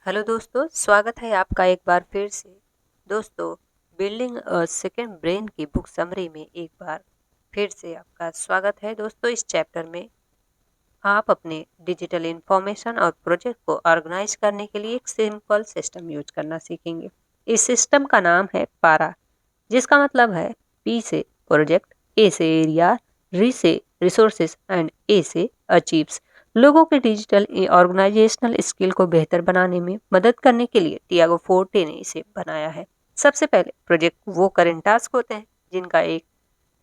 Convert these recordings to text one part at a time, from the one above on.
Hello दोस्तों, स्वागत है आपका एक बार फिर से। दोस्तों, बिल्डिंग अ सेकंड ब्रेन की बुक समरी में एक बार फिर से आपका स्वागत है। दोस्तों, इस चैप्टर में आप अपने डिजिटल इंफॉर्मेशन और प्रोजेक्ट को ऑर्गेनाइज करने के लिए एक सिंपल सिस्टम यूज करना सीखेंगे। इस सिस्टम का नाम है पारा, जिसका मतलब है पी से प्रोजेक्ट, ए से एरिया, री से रिसोर्सेज एंड ए से अचीव्स। लोगों के डिजिटल ऑर्गेनाइजेशनल स्किल को बेहतर बनाने में मदद करने के लिए टियागो फोर्टे ने इसे बनाया है। सबसे पहले प्रोजेक्ट वो करेंट टास्क होते हैं जिनका एक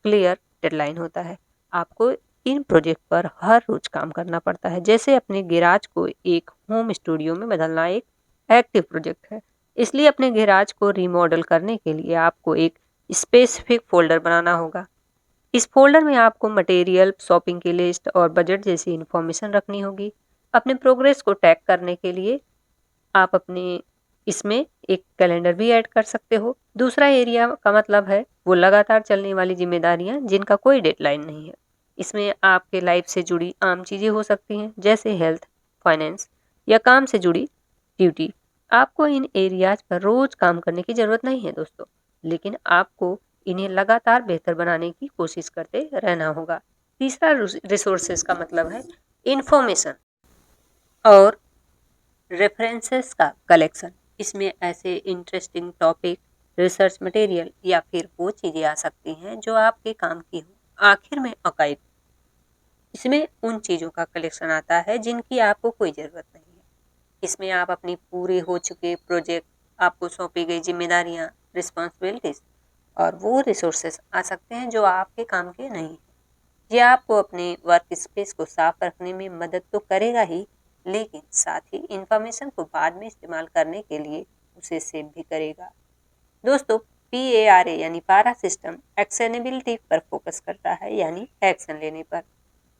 क्लियर डेडलाइन होता है। आपको इन प्रोजेक्ट पर हर रोज काम करना पड़ता है। जैसे अपने गैराज को एक होम स्टूडियो में बदलना एक एक्टिव प्रोजेक्ट है। इसलिए अपने गैराज को रिमॉडल करने के लिए आपको एक स्पेसिफिक फोल्डर बनाना होगा। इस फोल्डर में आपको मटेरियल, शॉपिंग की लिस्ट और बजट जैसी इंफॉर्मेशन रखनी होगी। अपने प्रोग्रेस को ट्रैक करने के लिए आप अपने इसमें एक कैलेंडर भी ऐड कर सकते हो। दूसरा एरिया का मतलब है वो लगातार चलने वाली जिम्मेदारियां जिनका कोई डेडलाइन नहीं है। इसमें आपके लाइफ से जुड़ी आम चीजें हो सकती हैं, जैसे हेल्थ, फाइनेंस या काम से जुड़ी ड्यूटी। आपको इन एरियाज पर रोज काम करने की जरूरत नहीं है दोस्तों, लेकिन आपको इन्हें लगातार बेहतर बनाने की कोशिश करते रहना होगा। तीसरा रिसोर्सेज का मतलब है इंफॉर्मेशन और रेफरेंसेस का कलेक्शन। इसमें ऐसे इंटरेस्टिंग टॉपिक, रिसर्च मटेरियल या फिर वो चीज़ें आ सकती हैं जो आपके काम की हो। आखिर में अकाइड, इसमें उन चीज़ों का कलेक्शन आता है जिनकी आपको कोई ज़रूरत नहीं है। इसमें आप अपनी पूरे हो चुके प्रोजेक्ट, आपको सौंपी गई जिम्मेदारियाँ, रिस्पॉन्सिबिलिटीज और वो रिसोर्सेस आ सकते हैं जो आपके काम के नहीं हैं। ये आपको अपने वर्क स्पेस को साफ रखने में मदद तो करेगा ही, लेकिन साथ ही इंफॉर्मेशन को बाद में इस्तेमाल करने के लिए उसे सेव भी करेगा। दोस्तों, PARA यानी पारा सिस्टम एक्शनेबिलिटी पर फोकस करता है, यानी एक्शन लेने पर।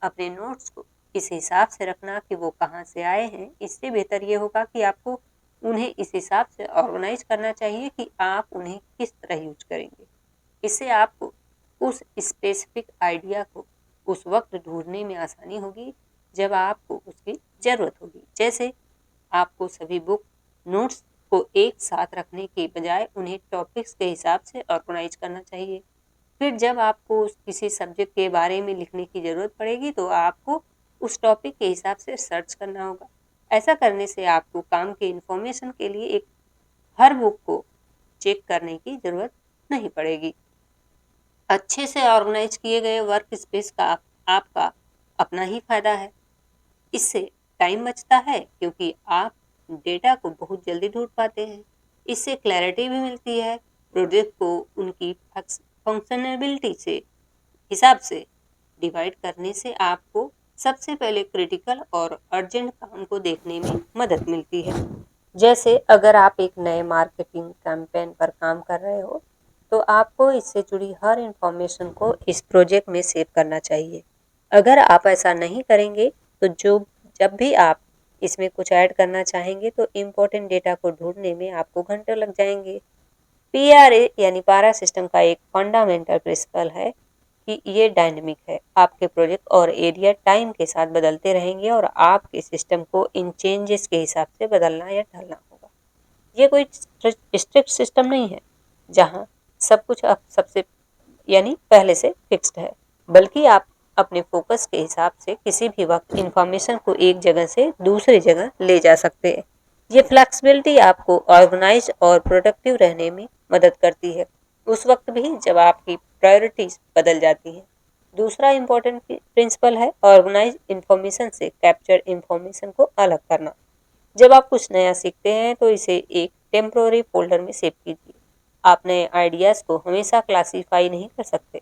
अपने नोट्स को इस हिसाब से रखना कि वो कहाँ से आए हैं। इससे बेहतर ये होगा कि आपको उन्हें इस हिसाब से ऑर्गेनाइज करना चाहिए कि आप उन्हें किस तरह यूज करेंगे। इससे आपको उस स्पेसिफिक आइडिया को उस वक्त ढूंढने में आसानी होगी जब आपको उसकी ज़रूरत होगी। जैसे आपको सभी बुक नोट्स को एक साथ रखने के बजाय उन्हें टॉपिक्स के हिसाब से ऑर्गेनाइज करना चाहिए। फिर जब आपको किसी सब्जेक्ट के बारे में लिखने की ज़रूरत पड़ेगी तो आपको उस टॉपिक के हिसाब से सर्च करना होगा। ऐसा करने से आपको काम के इंफॉर्मेशन के लिए एक हर बुक को चेक करने की ज़रूरत नहीं पड़ेगी। अच्छे से ऑर्गेनाइज किए गए वर्क स्पेस का आपका अपना ही फायदा है। इससे टाइम बचता है क्योंकि आप डेटा को बहुत जल्दी ढूंढ पाते हैं। इससे क्लैरिटी भी मिलती है। प्रोजेक्ट को उनकी फंक्शनैलिटी से हिसाब से डिवाइड करने से आपको सबसे पहले क्रिटिकल और अर्जेंट काम को देखने में मदद मिलती है। जैसे अगर आप एक नए मार्केटिंग कैंपेन पर काम कर रहे हो तो आपको इससे जुड़ी हर इंफॉर्मेशन को इस प्रोजेक्ट में सेव करना चाहिए। अगर आप ऐसा नहीं करेंगे तो जब भी आप इसमें कुछ ऐड करना चाहेंगे तो इम्पोर्टेंट डेटा को ढूंढने में आपको घंटे लग जाएंगे। PRA यानी पारा सिस्टम का एक फंडामेंटल प्रिंसिपल है कि ये डायनेमिक है। आपके प्रोजेक्ट और एरिया टाइम के साथ बदलते रहेंगे और आपके सिस्टम को इन चेंजेस के हिसाब से बदलना या ढलना होगा। ये कोई स्ट्रिक्ट सिस्टम नहीं है जहाँ सब कुछ अब सबसे यानी पहले से फिक्स्ड है, बल्कि आप अपने फोकस के हिसाब से किसी भी वक्त इंफॉर्मेशन को एक जगह से दूसरी जगह ले जा सकते हैं। ये फ्लेक्सिबिलिटी आपको ऑर्गेनाइज और प्रोडक्टिव रहने में मदद करती है, उस वक्त भी जब आपकी प्रायोरिटीज बदल जाती हैं। दूसरा इम्पोर्टेंट प्रिंसिपल है ऑर्गेनाइज इंफॉर्मेशन से कैप्चर इंफॉर्मेशन को अलग करना। जब आप कुछ नया सीखते हैं तो इसे एक टेम्पोररी फोल्डर में सेव कीजिए। आप नए आइडियाज़ को हमेशा क्लासीफाई नहीं कर सकते।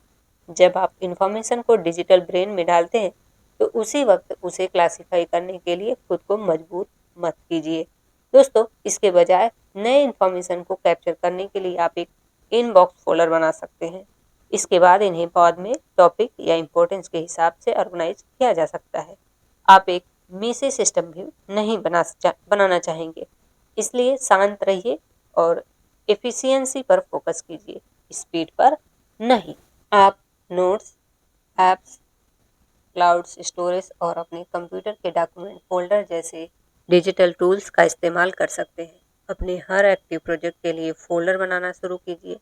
जब आप इंफॉर्मेशन को डिजिटल ब्रेन में डालते हैं तो उसी वक्त उसे क्लासीफाई करने के लिए खुद को मजबूत मत कीजिए। दोस्तों, इसके बजाय नए इंफॉर्मेशन को कैप्चर करने के लिए आप एक इनबॉक्स फोल्डर बना सकते हैं। इसके बाद इन्हें बाद में टॉपिक या इम्पोर्टेंस के हिसाब से ऑर्गेनाइज किया जा सकता है। आप एक मेसी सिस्टम भी नहीं बनाना चाहेंगे, इसलिए शांत रहिए और एफिशिएंसी पर फोकस कीजिए, स्पीड पर नहीं। आप नोट्स, ऐप्स, क्लाउड स्टोरेज और अपने कंप्यूटर के डॉक्यूमेंट फोल्डर जैसे डिजिटल टूल्स का इस्तेमाल कर सकते हैं। अपने हर एक्टिव प्रोजेक्ट के लिए फ़ोल्डर बनाना शुरू कीजिए।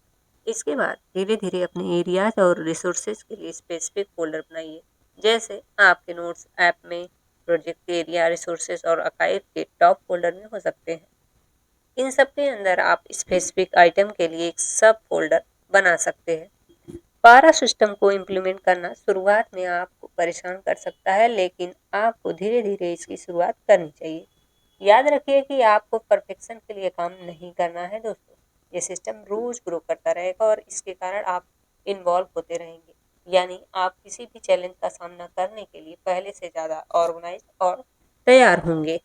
इसके बाद धीरे-धीरे अपने एरियाज़ और रिसोर्सेज़ के लिए स्पेसिफ़िक फ़ोल्डर बनाइए। जैसे आपके नोट्स ऐप में प्रोजेक्ट एरिया, रिसोर्सेज़ और आर्काइव के टॉप फ़ोल्डर में हो सकते हैं। इन सब के अंदर आप स्पेसिफ़िक आइटम के लिए एक सब फ़ोल्डर बना सकते हैं। पारा सिस्टम को इम्प्लीमेंट करना शुरुआत में आपको परेशान कर सकता है, लेकिन आपको धीरे-धीरे इसकी शुरुआत करनी चाहिए। याद रखिए कि आपको परफेक्शन के लिए काम नहीं करना है दोस्तों। ये सिस्टम रोज ग्रो करता रहेगा और इसके कारण आप इन्वॉल्व होते रहेंगे। यानी आप किसी भी चैलेंज का सामना करने के लिए पहले से ज़्यादा ऑर्गेनाइज और तैयार होंगे।